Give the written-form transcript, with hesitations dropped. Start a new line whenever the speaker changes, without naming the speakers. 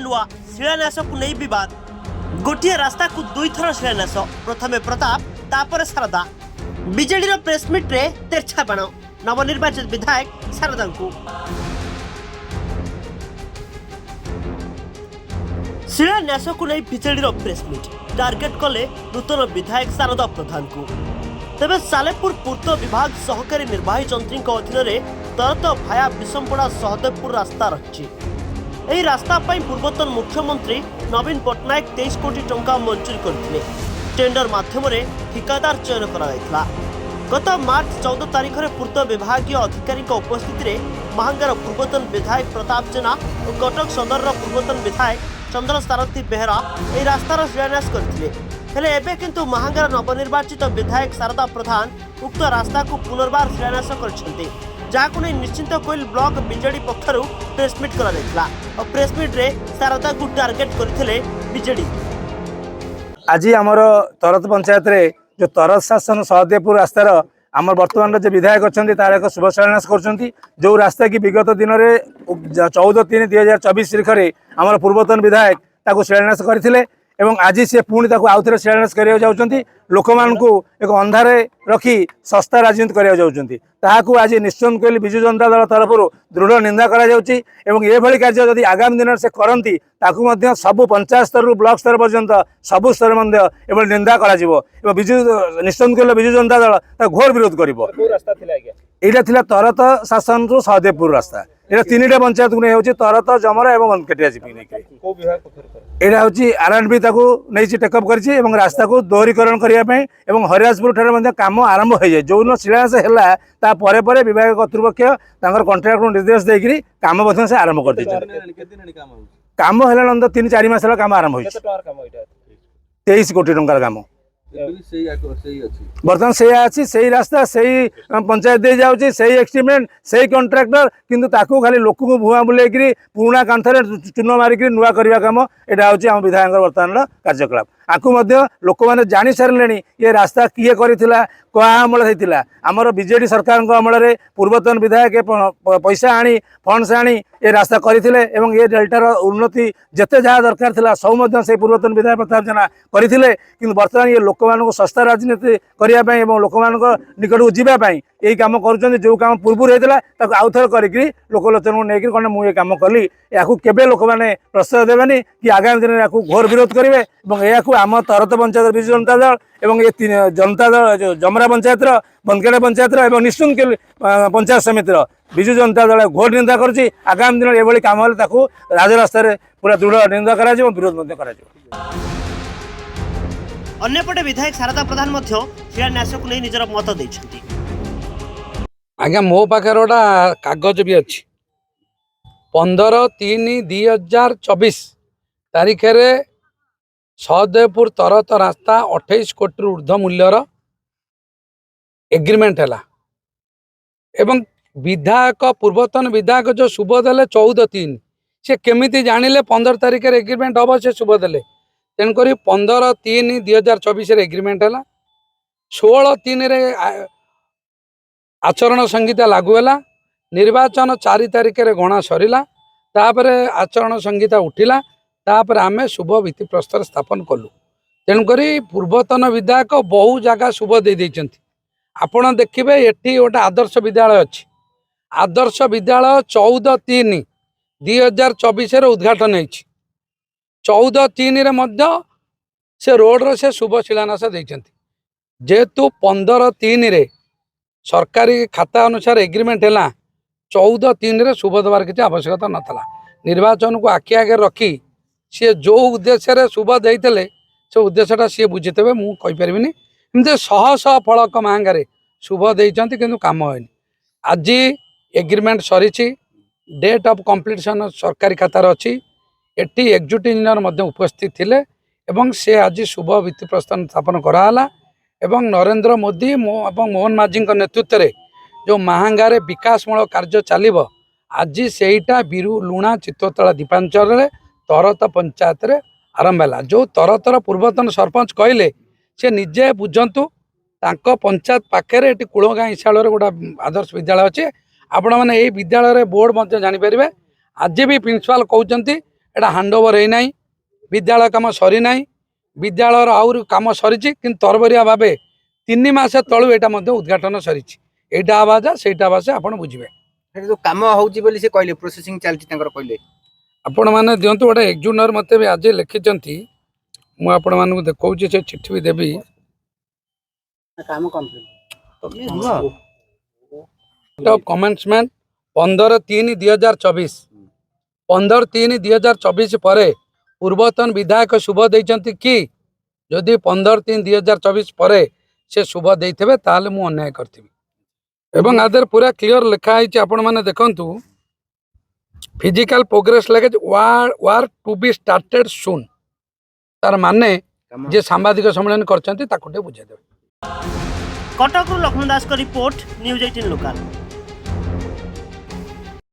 नुआ शिलान्यास को नहीं विवाद गोटे रास्ता को दुई थर शिलान्यास प्रथमे प्रताप तापर शारदा बीजेडी प्रेसमिट रे तेरछा बाण नवनिर्वाचित विधायक शारदा को शिलान्यास को नहीं बीजेडी प्रेसमिट टार्गेट कले नूतन विधायक शारदा प्रधान को तेबे सालेपुर पूर्त विभाग सहकारी निर्वाही जंत्री अधीन तरत भाया विषमपड़ा सहदेवपुर रास्ता रही यह रास्ता पूर्वतन मुख्यमंत्री नवीन पट्टनायक 23 कोटी टंका मंजूर करथिले टेंडर माध्यम ठिकादार चयन करा गत मार्च 14 तारिख में पूर्त विभागीय अधिकारी उपस्थित महांगार पूर्वतन विधायक प्रताप जेना और कटक सदर पूर्वतन विधायक चंद्र सारथी बेहरा यह रास्तार शिलान्यास करथिले हेले एबे किंतु महांगार नवनिर्वाचित विधायक शारदा प्रधान उक्त रास्ता को पुनर्बार शिलान्यास करछन्ते जाको नहीं निश्चिंत कोइल ब्लॉक बीजेडी पक्षरु प्रेसमिट करा जायतला और प्रेसमिट रे शारदा को टार्गेट करथिले बीजेडी
आज आमर तरत पंचायत रे जो तरत शासन सहदेवपुर रास्तार आम बर्तमान जो विधायक अच्छा तार एक शुभ शिलान्यास कर जो रास्ता की विगत दिन में 14/3/2024 तारीख में आम पूर्वतन विधायक ताको शिलान्यास करथिले एवं आज सी पुणी आउ थे शिलान्यास करा जाऊँगी लोक मानू एक अंधारे रखी सस्ता राजनीति करा जाऊँगी ताकू आज निश्चित कोइल विजु जनता दल तरफ दृढ़ निंदा कर कार्य जदि आगामी दिन में से करती सबू पंचायत स्तर ब्लॉक स्तर पर्यंत सबू स्तर एवं निंदा कर विजु निश्चित कोइल विजु जनता दल घोर विरोध कर तरत शासन रु सहदेवपुर रास्ता ये 3टा पंचायत को नहीं तरत जमरा और बनकेटिया यहाँ हूँ R&B नहीं टेकअप कर रास्ता को दोहरीकरण करने हरिराजपुर ठार काम आरंभ हो जाए जो दिन शिलान्यास है विभाग कर्तृपक्ष कंट्राक्टर को निर्देश देकर काम से आरंभ कर काम है 3-4 मास काम आरंभ हो 23 कोटी टंकार काम बर्तमान से रास्ता से पंचायत दे जाऊँगी से एस्टिमेट से कंट्राक्टर किंतु ताकू खाली लोक को भुआ बुले पुराणा कांथरे चून मारिक नुआ करवा काम यहाँ हूँ आम विधायक बर्तमान कार्यकलाप आपको लोक मैंने जानी सारे ये रास्ता किए कर अमल होता आमर बीजेडी सरकार अमल पूर्वतन विधायक पैसा आनी फंड्स आनी ये रास्ता करते ये डेल्टार उन्नति जिते जहाँ दरकार था सब से पूर्वतन विधायक प्रताप जेना करते कि बर्तमान ये लोक मान सस्ता राजनीति करने लोक मान निकट को जावाई यही कम कर जो कम पूर्व होता आउ थे कर लोकलोचन को लेकर कौन मुझे कम कली या केवे लोक मैंने प्रश्रय देवेनि कि आगामी दिन में घोर विरोध करेंगे और आम तरत पंचायत विजु जनता दल और ये जनता दल जो जमरा पंचायत बनकेटा पंचायत और निश्चिंत पंचायत समिति विजु जनता दल घोर निंदा कर आगामी दिन में कम राजरास्त पूरा दृढ़ निंदा कर विरोध
अन्यपटे विधायक शारदा प्रधान शिलान्यास को नहीं निजर मत देछंती
आज्ञा मो पाखे गोटा कागज भी अच्छी 15/3/2024 तारीख में सहदेवपुर तरत रास्ता 28 कोटी ऊर्ध्व मूल्यर एग्रीमेंट है एवं विधायक पूर्वतन विधायक जो शुभ देले 14/3 से केमिति जानिले 15 तारीख एग्रीमेंट हम से शुभ देले तेणुक 15/3/2024 एग्रीमेंट है 16/3 आचरण संहिता लागू है निर्वाचन 4 तारीख में गणा सरला तापर आचरण संहिता उठिला तापर आमे शुभ भित्ति प्रस्तर स्थापन कलु तेणुक पूर्वतन विधायक बहु जगह शुभ दे देइछंती आपण देखिए एटी गोटे आदर्श विद्यालय अच्छी आदर्श विद्यालय 14/3/2024 उद्घाटन होती 14/3 से रोड से शुभ शिलान्यास देइछंती जेहेतु 15/3 सरकारी खाता अनुसार एग्रीमेंट है 14/3 शुभ देवार किसी आवश्यकता नाला निर्वाचन को आखि आगे रखी सी जो उद्देश्य शुभ देते से उद्देश्यटा सी बुझीते मुझे एमती शह शह फलक महंगार शुभ देती कि कम होनी आज एग्रीमेंट सरी डेट ऑफ कंप्लीशन सरकारी खातार अच्छी एटी एग्जीक्यूटिव इंजीनियर उपस्थित थिले एवं से आज शुभ भित्ति प्रस्ताव स्थापन कराला एवं नरेंद्र मोदी और मोहन माझी नेतृत्व में जो महांगारे विकासमूलक कार्य चलो आज सेटा बिरु लुणा चित्तोतला दीपांचल तरत पंचायत रे आरंभ है जो तरतर पूर्वतन सरपंच कहले से निजे बुझंतु पंचायत पाखे कूलगाँ इशाल गोटा आदर्श विद्यालय अच्छे आपण मैंने यही विद्यालय बोर्ड जानीपर आज भी प्रिंसिपाल कहते এটা ହ୍ୟାଣ୍ଡଓଭର ହେଇନାହିଁ, ବିଦ୍ୟାଳୟ କାମ ସରିନାହିଁ, ବିଦ୍ୟାଳୟର ଆହୁରି କାମ ସରିଛି କିନ୍ତୁ ତରବରିଆ ଭାବେ 3 ମାସ ତଳୁ ଏଇଟା ମଧ୍ୟ ଉଦ୍ଘାଟନ ସରିଛି। ଏଇଟା ଆବାଜ ସେଇଟା ଆବାଜ ଆପଣ ବୁଝିବେ।
ସେଠି ଯୋଉ କାମ ହଉଛି ବୋଲି ସେ କହିଲେ ପ୍ରୋସେସିଂ ଚାଲିଛି ତାଙ୍କର କହିଲେ।
ଆପଣମାନେ ଦିଅନ୍ତୁ, ଗୋଟେ ଏକ୍ଜୁନର ମୋତେ ବି ଆଜି ଲେଖିଛନ୍ତି, ମୁଁ ଆପଣମାନଙ୍କୁ ଦେଖାଉଛି, ସେ ଚିଠି ବି ଦେବି।
କାମ କମ୍ପ୍ଲିଟ
କମେନ୍ସମେଣ୍ଟ 15/3/2024 15/3/2024 ପରେ ପୂର୍ବତନ ବିଧାୟକ ଶୁଭ ଦେଇଛନ୍ତି କି ଯଦି 15/3/2024 ପରେ ସେ ଶୁଭ ଦେଇଥିବେ ତାହେଲେ ମୁଁ ଅନ୍ୟାୟ କରିଥିବି। ଏବଂ ଆଦେହରେ ପୁରା କ୍ଲିଅର ଲେଖା ହେଇଛି, ଆପଣମାନେ ଦେଖନ୍ତୁ, ଫିଜିକାଲ ପ୍ରୋଗ୍ରେସ ଲେଖାଛି ୱାର୍କ ଟୁ ବି ଷ୍ଟାର୍ଟେଡ ସୁନ୍। ତାର ମାନେ ଯେ ସାମ୍ବାଦିକ ସମ୍ମିଳନୀ କରିଛନ୍ତି ତାକୁ ଟିକେ ବୁଝେଇଦେବେ।
କଟକରୁ ଲକ୍ଷ୍ମଣ ଦାସଙ୍କ ରିପୋର୍ଟ, ନ୍ୟୁଜ୍ 18 ଲୋକାଲ।